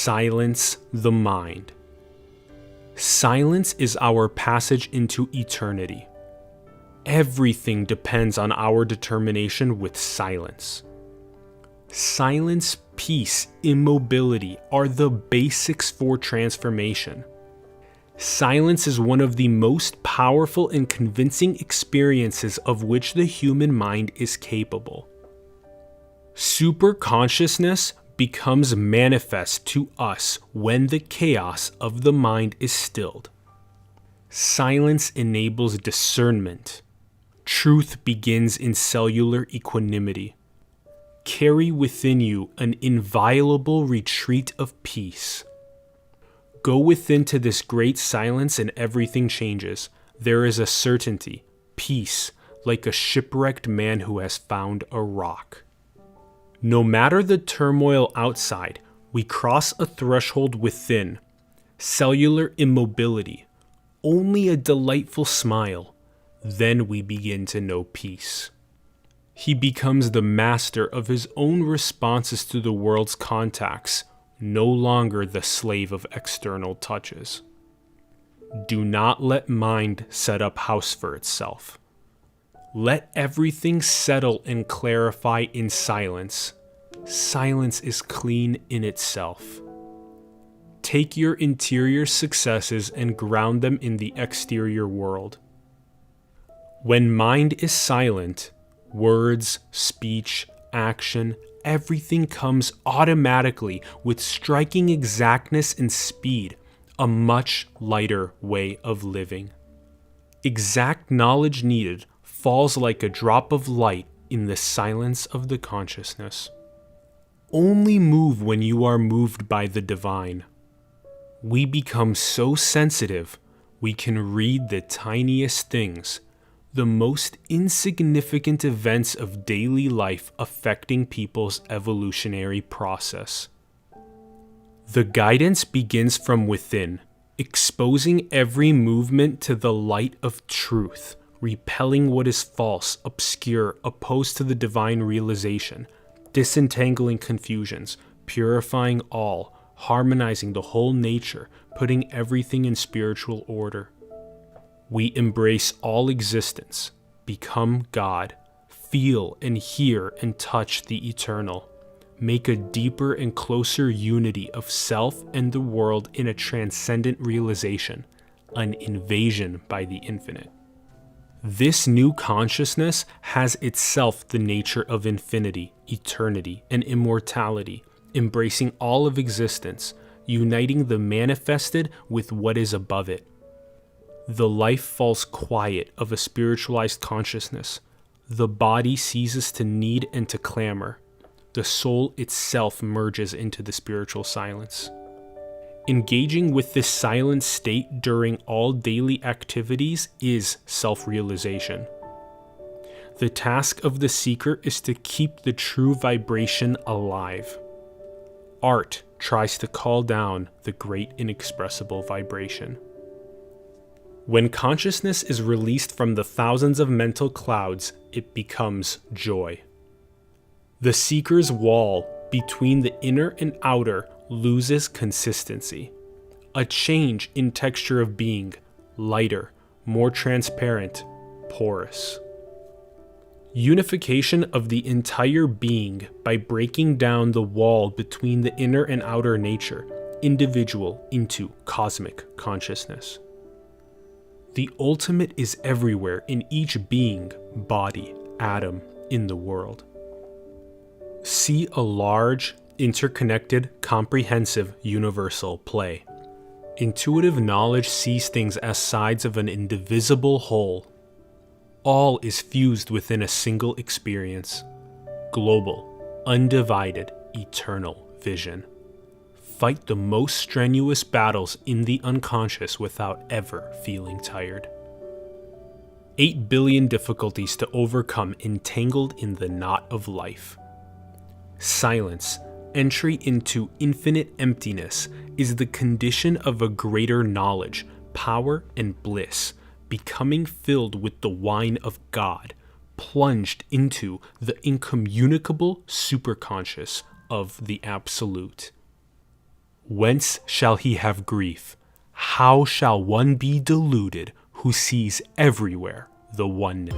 Silence the mind. Silence is our passage into eternity. Everything depends on our determination with silence. Silence, peace, immobility are the basics for transformation. Silence is one of the most powerful and convincing experiences of which the human mind is capable. Superconsciousness becomes manifest to us when the chaos of the mind is stilled. Silence enables discernment. Truth begins in cellular equanimity. Carry within you an inviolable retreat of peace. Go within to this great silence and everything changes. There is a certainty, peace, like a shipwrecked man who has found a rock. No matter the turmoil outside, we cross a threshold within. Cellular immobility, only a delightful smile. Then we begin to know peace. He becomes the master of his own responses to the world's contacts, no longer the slave of external touches. Do not let mind set up house for itself. Let everything settle and clarify in silence. Silence is clean in itself. Take your interior successes and ground them in the exterior world. When mind is silent, words, speech, action, everything comes automatically with striking exactness and speed, a much lighter way of living. Exact knowledge needed falls like a drop of light in the silence of the consciousness. Only move when you are moved by the divine. We become so sensitive, we can read the tiniest things, the most insignificant events of daily life affecting people's evolutionary process. The guidance begins from within, exposing every movement to the light of truth, repelling what is false, obscure, opposed to the divine realization, disentangling confusions, purifying all, harmonizing the whole nature, putting everything in spiritual order. We embrace all existence, become God, feel and hear and touch the eternal, make a deeper and closer unity of self and the world in a transcendent realization, an invasion by the infinite. This new consciousness has itself the nature of infinity, eternity, and immortality, embracing all of existence, uniting the manifested with what is above it. The life falls quiet of a spiritualized consciousness. The body ceases to need and to clamor. The soul itself merges into the spiritual silence. Engaging with this silent state during all daily activities is self-realization. The task of the seeker is to keep the true vibration alive. Art tries to call down the great inexpressible vibration. When consciousness is released from the thousands of mental clouds, it becomes joy. The seeker's wall between the inner and outer loses consistency. A change in texture of being, lighter, more transparent, porous. Unification of the entire being by breaking down the wall between the inner and outer nature, individual into cosmic consciousness. The ultimate is everywhere in each being, body, atom in the world. See a large, interconnected, comprehensive, universal play. Intuitive knowledge sees things as sides of an indivisible whole. All is fused within a single experience. Global, undivided, eternal vision. Fight the most strenuous battles in the unconscious without ever feeling tired. 8 billion difficulties to overcome entangled in the knot of life. Silence, entry into infinite emptiness, is the condition of a greater knowledge, power, and bliss, becoming filled with the wine of God, plunged into the incommunicable superconscious of the Absolute. Whence shall he have grief? How shall one be deluded who sees everywhere the oneness?